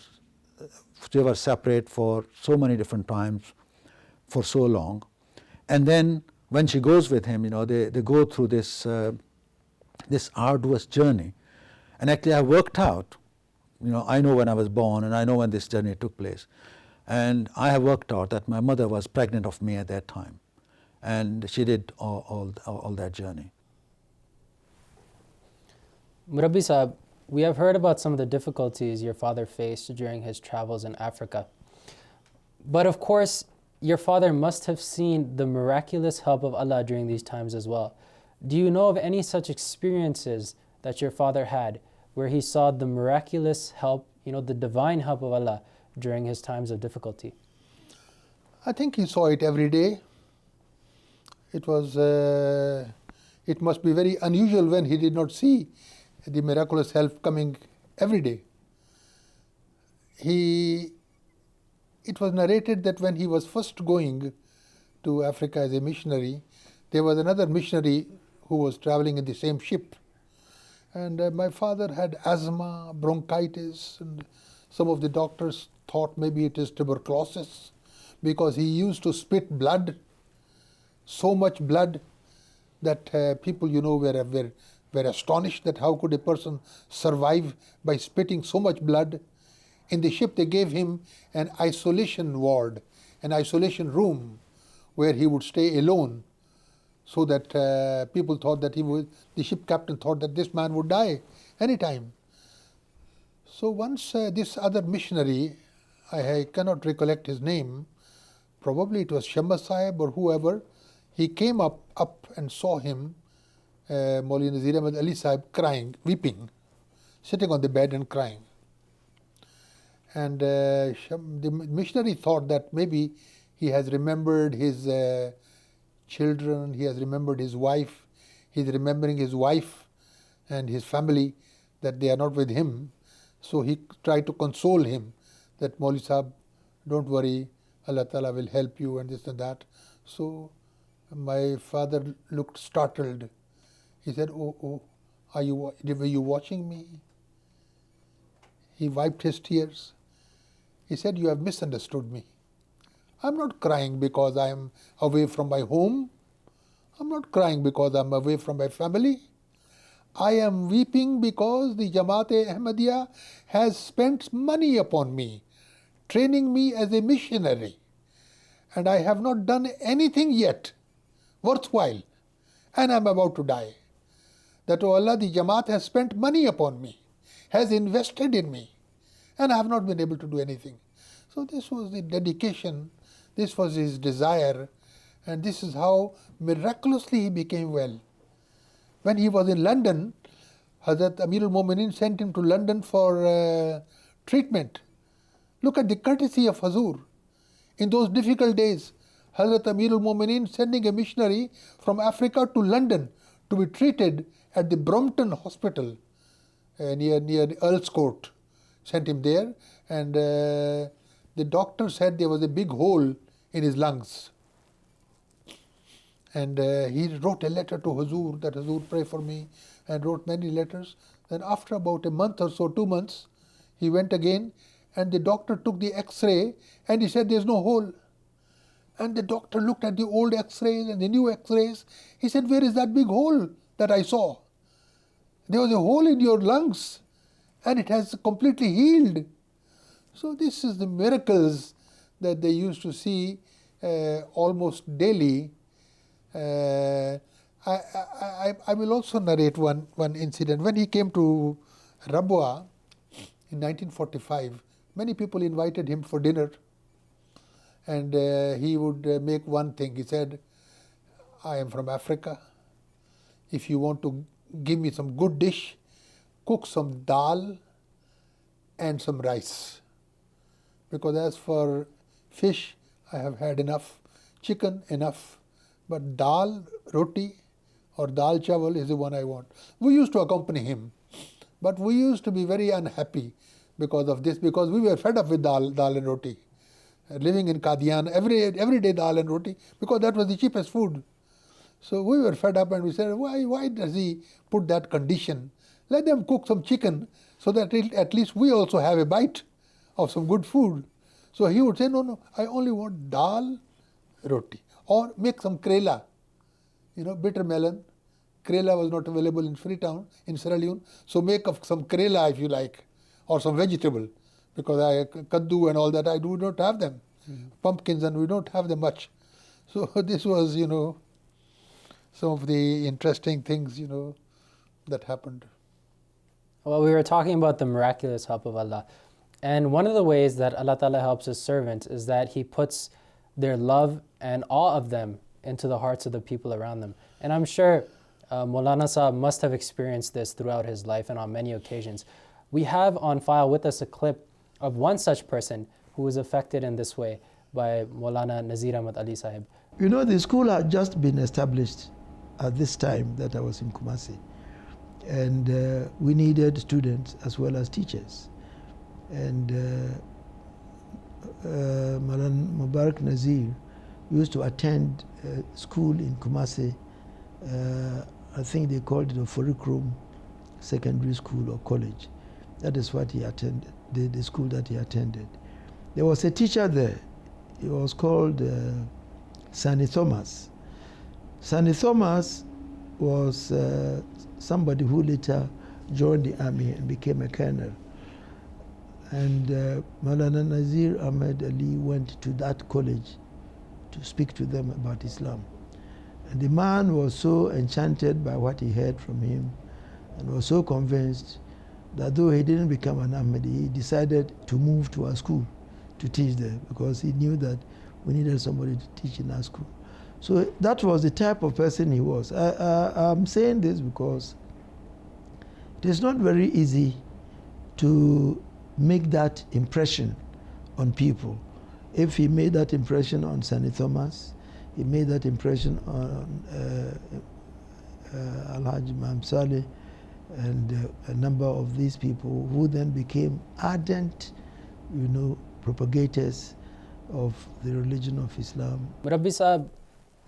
separate for so many different times, for so long, and then when she goes with him, they go through this this arduous journey. And actually I worked out, I know when I was born and I know when this journey took place. And I have worked out that my mother was pregnant of me at that time. And she did all that journey. Murabbi Sahib, we have heard about some of the difficulties your father faced during his travels in Africa. But of course, your father must have seen the miraculous help of Allah during these times as well. Do you know of any such experiences that your father had where he saw the miraculous help, the divine help of Allah during his times of difficulty? I think he saw it every day. It must be very unusual when he did not see the miraculous help coming every day. It was narrated that when he was first going to Africa as a missionary, there was another missionary who was traveling in the same ship. And my father had asthma, bronchitis, and some of the doctors thought maybe it is tuberculosis because he used to spit blood, so much blood that people, were astonished that how could a person survive by spitting so much blood. In the ship they gave him an isolation ward, an isolation room where he would stay alone, so that people thought that the ship captain thought that this man would die anytime. So once this other missionary, I cannot recollect his name, probably it was Shamba Sahib or whoever, he came up and saw him, Maulana Nazir Ahmad AliSb, crying, weeping, sitting on the bed and crying. And the missionary thought that maybe he has remembered his children, he has remembered his wife, he's remembering his wife and his family, that they are not with him. So he tried to console him that, Maulvi Sahib, don't worry, Allah Ta'ala will help you and this and that. So my father looked startled. He said, oh, were you watching me? He wiped his tears. He said, you have misunderstood me. I'm not crying because I am away from my home. I'm not crying because I'm away from my family. I am weeping because the Jamaat-e Ahmadiyya has spent money upon me, training me as a missionary. And I have not done anything yet worthwhile. And I'm about to die. That, oh Allah, the Jamaat has spent money upon me, has invested in me, and I have not been able to do anything. So this was the dedication, this was his desire, and this is how miraculously he became well. When he was in London, Hazrat Amir al-Mu'mineen sent him to London for treatment. Look at the courtesy of Hazur. In those difficult days, Hazrat Amir al-Mu'mineen sending a missionary from Africa to London to be treated at the Brompton Hospital near Earl's Court. Sent him there, and the doctor said there was a big hole in his lungs. And he wrote a letter to Hazur, that Hazur pray for me, and wrote many letters. Then after about a month or so, 2 months, he went again, and the doctor took the X-ray, and he said there's no hole. And the doctor looked at the old X-rays and the new X-rays. He said, where is that big hole that I saw? There was a hole in your lungs, and it has completely healed. So this is the miracles that they used to see almost daily. I will also narrate one incident. When he came to Rabwa in 1945, many people invited him for dinner, and he would make one thing. He said, I am from Africa. If you want to give me some good dish, cook some dal and some rice. Because as for fish, I have had enough, chicken enough, but dal, roti or dal chawal is the one I want. We used to accompany him, but we used to be very unhappy because of this, because we were fed up with dal and roti. Living in Qadian, every day dal and roti, because that was the cheapest food. So we were fed up and we said, why does he put that condition? Let them cook some chicken so that at least we also have a bite of some good food. So he would say, no, I only want dal, roti. Or make some krela, bitter melon, Karela was not available in Freetown, in Sierra Leone. So make up some Karela if you like, or some vegetable, because kaddu and all that, I do not have them. Pumpkins, and we don't have them much. So this was, some of the interesting things, that happened. Well, we were talking about the miraculous help of Allah. And one of the ways that Allah Ta'ala helps His servants is that He puts their love and awe of them into the hearts of the people around them. And I'm sure Maulana Sahib must have experienced this throughout his life and on many occasions. We have on file with us a clip of one such person who was affected in this way by Maulana Nazir Ahmad AliSb. The school had just been established at this time that I was in Kumasi. And we needed students as well as teachers. And Maulana Mubarak Nazir used to attend school in Kumasi. I think they called it a Furikrum Secondary School or College. That is what he attended, the school that he attended. There was a teacher there. He was called Sani Thomas. Sani Thomas was somebody who later joined the army and became a colonel. And Maulana Nazir Ahmad Ali went to that college to speak to them about Islam. And the man was so enchanted by what he heard from him and was so convinced that though he didn't become an Ahmadi, he decided to move to our school to teach there, because he knew that we needed somebody to teach in our school. So that was the type of person he was. I'm saying this because it is not very easy to make that impression on people. If he made that impression on Sani Thomas, he made that impression on Alhaji Imam Saleh and a number of these people who then became ardent, propagators of the religion of Islam. Rabbi Sahib,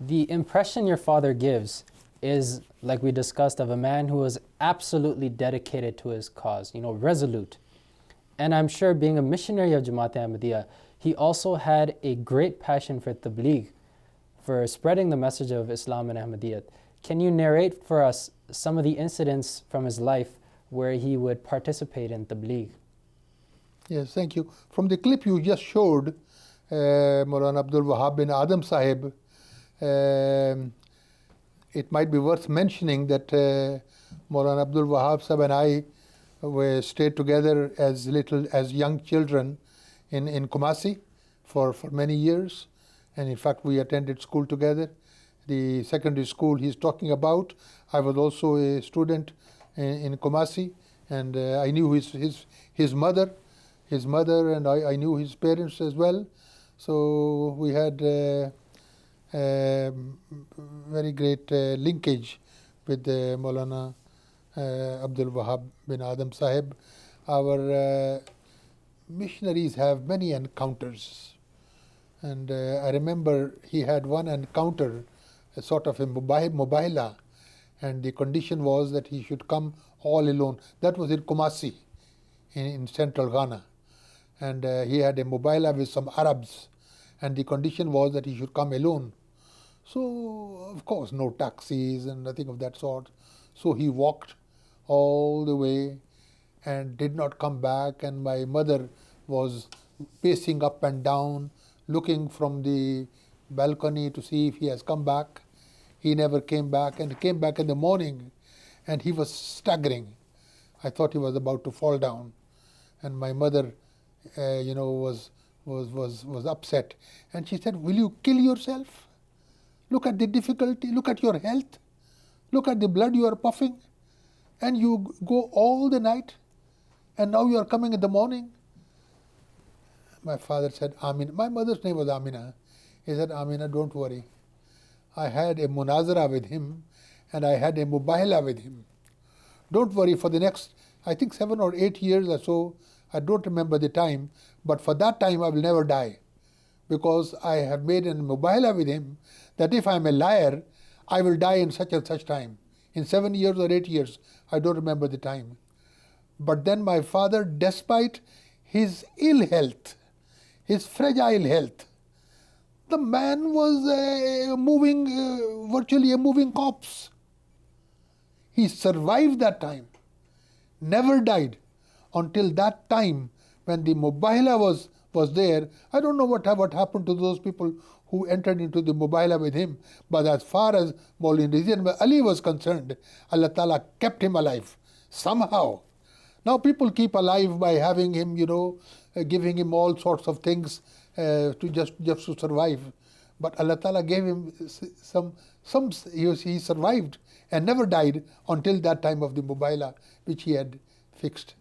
the impression your father gives is, like we discussed, of a man who was absolutely dedicated to his cause, resolute. And I'm sure, being a missionary of Jamaat Ahmadiyya, he also had a great passion for tabligh, for spreading the message of Islam and Ahmadiyyat. Can you narrate for us some of the incidents from his life where he would participate in tabligh? Yes, thank you. From the clip you just showed, Maulana Abdul Wahab bin Adam Sahib, it might be worth mentioning that Maulana Abdul Wahab Sahib and I stayed together as young children in Kumasi for many years. And in fact, we attended school together. The secondary school he's talking about, I was also a student in Kumasi, and I knew his mother, and I knew his parents as well. So we had very great linkage with Maulana Abdul Wahab bin Adam Sahib. Our missionaries have many encounters. And I remember he had one encounter, a sort of a mubaila, and the condition was that he should come all alone. That was in Kumasi, in central Ghana. And he had a mubaila with some Arabs, and the condition was that he should come alone. So, of course, no taxis and nothing of that sort. So he walked all the way and did not come back, and my mother was pacing up and down, looking from the balcony to see if he has come back. He never came back, and he came back in the morning, and he was staggering. I thought he was about to fall down, and my mother, was upset, and she said, "Will you kill yourself? Look at the difficulty. Look at your health. Look at the blood you are puffing, and you go all the night, and now you are coming in the morning." My father said, "Amina." My mother's name was Amina. He said, "Amina, don't worry. I had a munazara with him, and I had a mubaila with him. Don't worry, for the next, I think 7 or 8 years or so, I don't remember the time, but for that time I will never die, because I have made a mubaila with him that if I am a liar, I will die in such and such time. In 7 years or 8 years, I don't remember the time." But then my father, despite his ill health, his fragile health, the man was virtually a moving corpse. He survived that time, never died until that time when the Mubahala was there. I don't know what happened to those people who entered into the Mubahala with him, but as far as Maulana Nazir Ahmad Ali was concerned, Allah Ta'ala kept him alive somehow. Now people keep alive by having him, giving him all sorts of things to just to survive. But Allah Ta'ala gave him he survived and never died until that time of the Mubahala which he had fixed.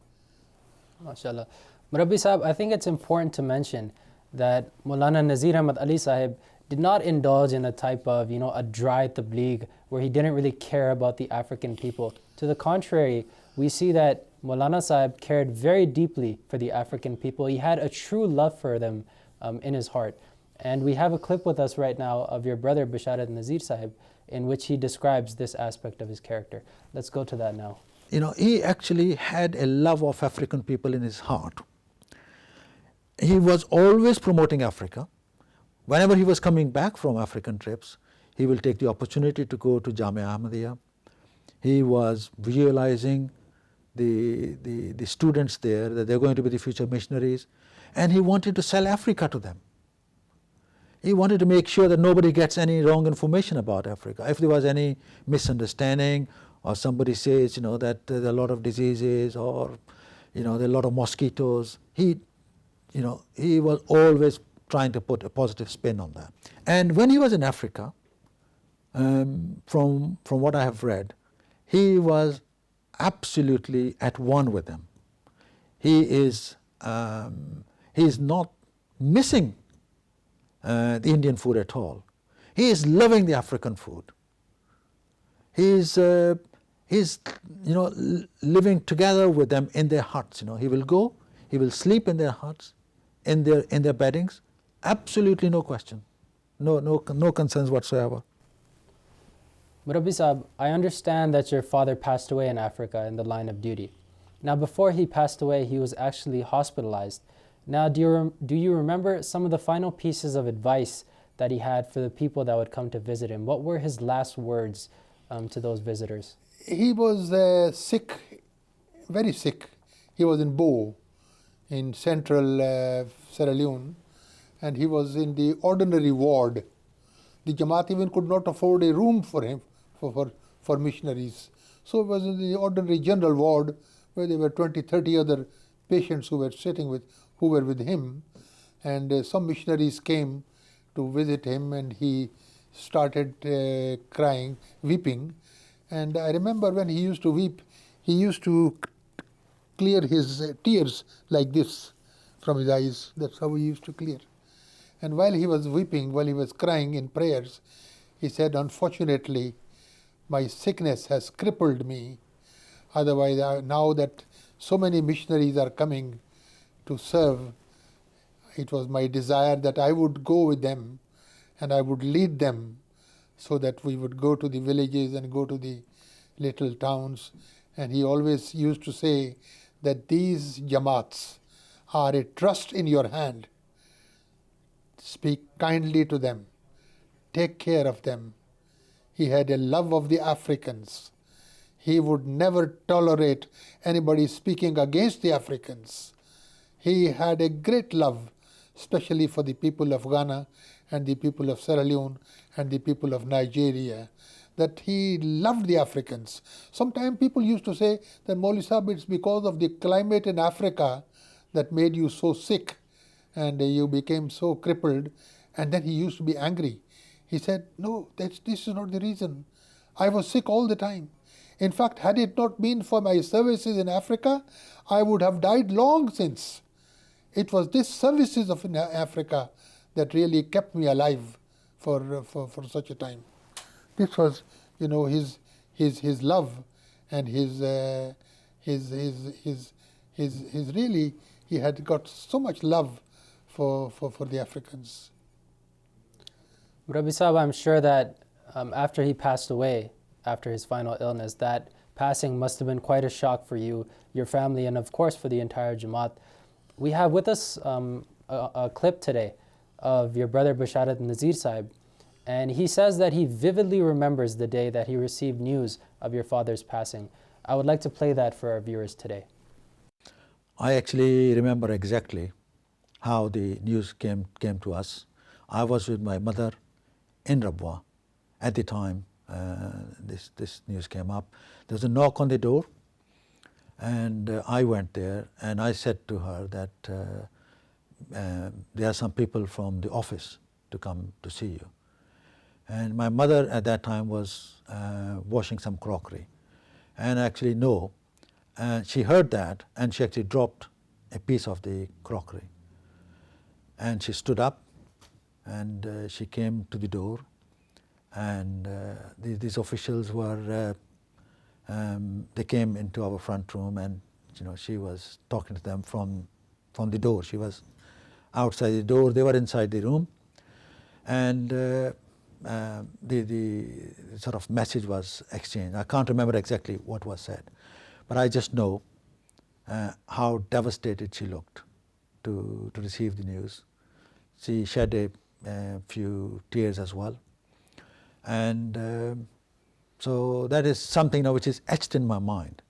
MashaAllah. Murabbi Sahib, I think it's important to mention that Maulana Nazir Ahmad AliSb did not indulge in a type of, a dry tabligh where he didn't really care about the African people. To the contrary, we see that Maulana Sahib cared very deeply for the African people. He had a true love for them in his heart. And we have a clip with us right now of your brother Basharat Nazir Sahib in which he describes this aspect of his character. Let's go to that now. He actually had a love of African people in his heart. He was always promoting Africa. Whenever he was coming back from African trips, he will take the opportunity to go to Jamia Ahmadiyya. He was visualizing the students there, that they're going to be the future missionaries, and he wanted to sell Africa to them. He wanted to make sure that nobody gets any wrong information about Africa. If there was any misunderstanding, or somebody says, that there are a lot of diseases, or, there are a lot of mosquitoes, he was always trying to put a positive spin on that. And when he was in Africa, from what I have read, he was absolutely at one with them. He is not missing the Indian food at all. He is loving the African food. He's living together with them in their huts. He will go, he will sleep in their huts, in their beddings. Absolutely no question, no concerns whatsoever. Murabbi Sahib, I understand that your father passed away in Africa in the line of duty. Now, before he passed away, he was actually hospitalized. Now, do you remember some of the final pieces of advice that he had for the people that would come to visit him? What were his last words to those visitors? He was sick, very sick. He was in Bo, in central Sierra Leone, and he was in the ordinary ward. The Jamaat even could not afford a room for him, for missionaries. So it was in the ordinary general ward where there were 20, 30 other patients who were with him. And some missionaries came to visit him, and he started crying, weeping. And I remember when he used to weep, he used to clear his tears like this from his eyes. That's how he used to clear. And while he was weeping, while he was crying in prayers, he said, "Unfortunately, my sickness has crippled me. Otherwise, now that so many missionaries are coming to serve, it was my desire that I would go with them and I would lead them so that we would go to the villages and go to the little towns." And he always used to say that these Jamaats are a trust in your hand. Speak kindly to them. Take care of them. He had a love of the Africans. He would never tolerate anybody speaking against the Africans. He had a great love, especially for the people of Ghana and the people of Sierra Leone and the people of Nigeria, that he loved the Africans. Sometimes people used to say that, "Maulvi Sahib, it's because of the climate in Africa that made you so sick and you became so crippled." And then he used to be angry. He said, "No, this is not the reason. I was sick all the time. In fact, had it not been for my services in Africa, I would have died long since. It was these services of Africa that really kept me alive for such a time." This was, his love and his really, he had got so much love for the Africans. Murabbi Sahib, I'm sure that after he passed away, after his final illness, that passing must have been quite a shock for you, your family, and of course for the entire Jamaat. We have with us a clip today of your brother Basharat Nazir Sahib, And he says that he vividly remembers the day that he received news of your father's passing. I would like to play that for our viewers today. I actually remember exactly how the news came to us. I was with my mother in Rabwa at the time this news came up. There was a knock on the door, and I went there and I said to her that there are some people from the office to come to see you. And my mother at that time was washing some crockery. And actually, no, she heard that and she actually dropped a piece of the crockery. And she stood up and she came to the door, and these officials were, they came into our front room, and she was talking to them from the door. She was outside the door, they were inside the room, and the sort of message was exchanged. I can't remember exactly what was said, but I just know how devastated she looked to receive the news. She shed a few tears as well, and so that is something now which is etched in my mind.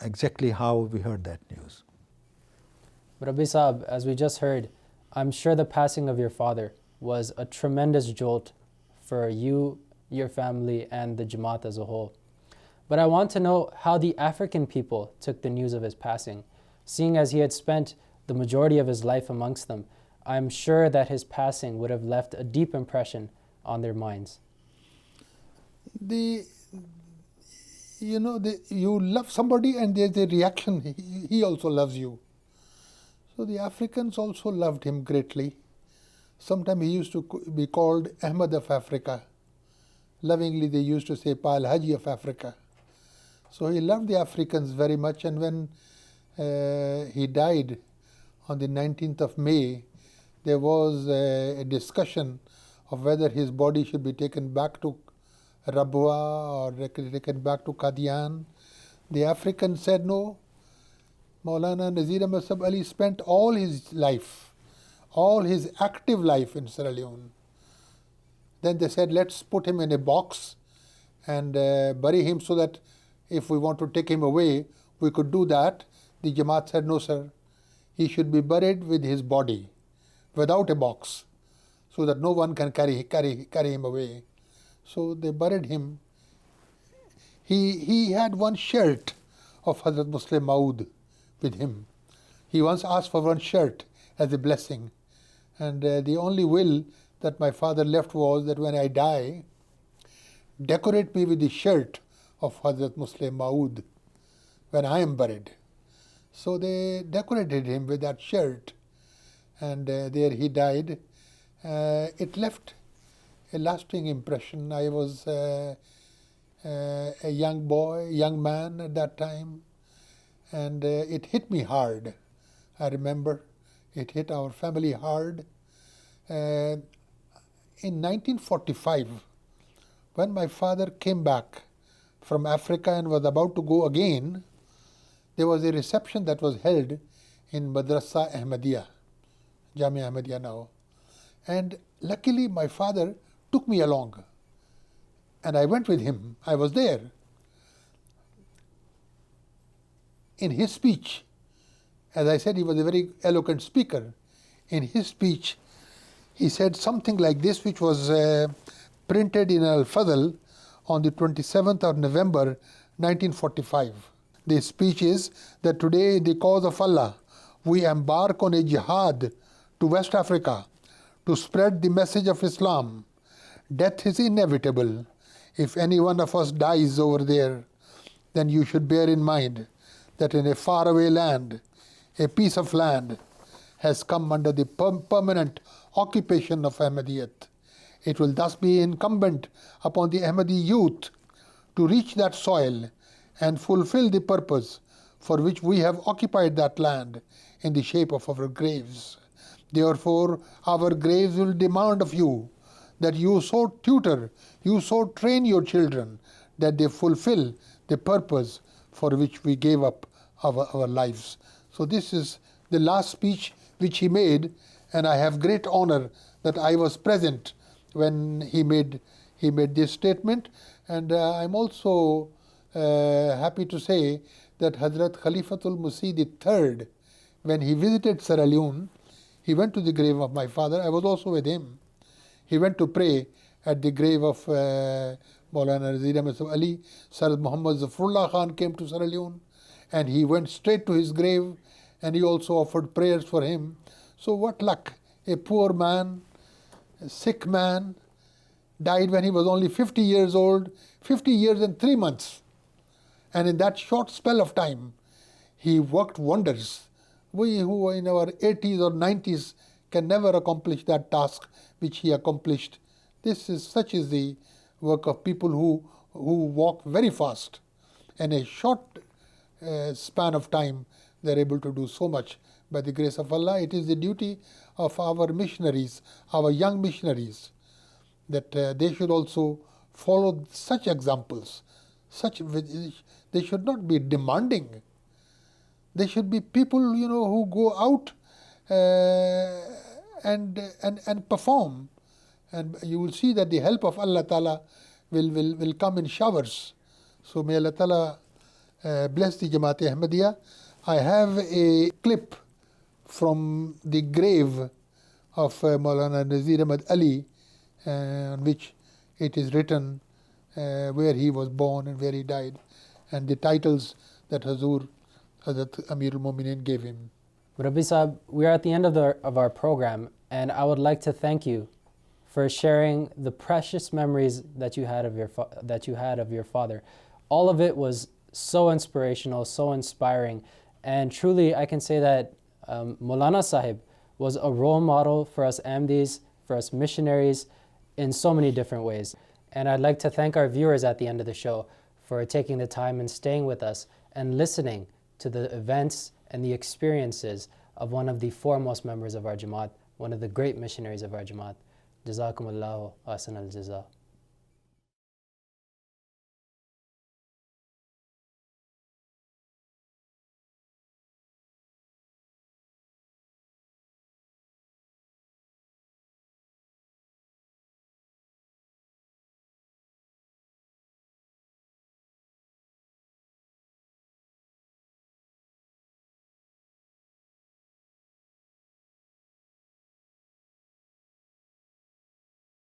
Exactly how we heard that news. Rabbi Sahib, as we just heard, I'm sure the passing of your father was a tremendous jolt for you, your family, and the Jamaat as a whole. But I want to know how the African people took the news of his passing. Seeing as he had spent the majority of his life amongst them, I'm sure that his passing would have left a deep impression on their minds. You love somebody and there's a reaction, he also loves you. So the Africans also loved him greatly. Sometimes he used to be called Ahmad of Africa. Lovingly they used to say Pa Al-Haji of Africa. So he loved the Africans very much, and when he died on the 19th of May, there was a discussion of whether his body should be taken back to Rabwa or taken back to Qadian. The Africans said no. Maulana Nazir Ahmad AliSb spent all his life, all his active life in Sierra Leone. Then they said, let's put him in a box and bury him so that if we want to take him away, we could do that. The Jamaat said, no sir, he should be buried with his body, without a box, so that no one can carry him away. So they buried him. He had one shirt of Hazrat Muslim Maud with him. He once asked for one shirt as a blessing. And the only will that my father left was that when I die, decorate me with the shirt of Hazrat Muslim Maud when I am buried. So they decorated him with that shirt, and there he died. It left a lasting impression. I was a young man at that time, and it hit me hard. I remember it hit our family hard. In 1945, when my father came back from Africa and was about to go again, there was a reception that was held in Madrasa Ahmadiyya, Jamia Ahmadiyya now. And luckily my father took me along, and I went with him. I was there. In his speech, as I said, he was a very eloquent speaker. In his speech, he said something like this, which was printed in Al-Fadl on the 27th of November 1945. The speech is that today, in the cause of Allah, we embark on a jihad to West Africa to spread the message of Islam. Death is inevitable. If any one of us dies over there, then you should bear in mind that in a faraway land, a piece of land has come under the permanent occupation of Ahmadiyyat. It will thus be incumbent upon the Ahmadi youth to reach that soil and fulfill the purpose for which we have occupied that land in the shape of our graves. Therefore, our graves will demand of you that you so tutor, you so train your children that they fulfill the purpose for which we gave up our lives. So this is the last speech which he made, and I have great honor that I was present when he made this statement, and I'm also happy to say that Hazrat Khalifatul Masih III, when he visited Sierra Leone, he went to the grave of my father. I was also with him. He went to pray at the grave of Maulana Nazir Ahmad Ali. Sir Muhammad Zafrullah Khan came to Sierra Leone, and he went straight to his grave, and he also offered prayers for him. So what luck! A poor man, a sick man, died when he was only 50 years old, 50 years and 3 months. And in that short spell of time, he worked wonders. We who are in our 80s or 90s can never accomplish that task which he accomplished. Such is the work of people who walk very fast. In a short span of time, they are able to do so much. By the grace of Allah, it is the duty of our missionaries, our young missionaries, that they should also follow such examples. They should not be demanding. They should be people, who go out and perform. And you will see that the help of Allah Ta'ala will come in showers. So may Allah Ta'ala bless the Jamaat Ahmadiyya. I have a clip from the grave of Maulana Nazir Ahmad Ali, on which it is written where he was born and where he died, and the titles that Hazrat Amir al-Mu'mineen gave him. Rabbi Sahib, we are at the end of our program, and I would like to thank you for sharing the precious memories that you had of your father. All of it was so inspirational, so inspiring, and truly I can say that Maulana Sahib was a role model for us Ahmadis, for us missionaries, in so many different ways. And I'd like to thank our viewers at the end of the show for taking the time and staying with us and listening to the events and the experiences of one of the foremost members of our Jamaat, one of the great missionaries of our Jamaat. Jazakumullahu ahsan al-jaza.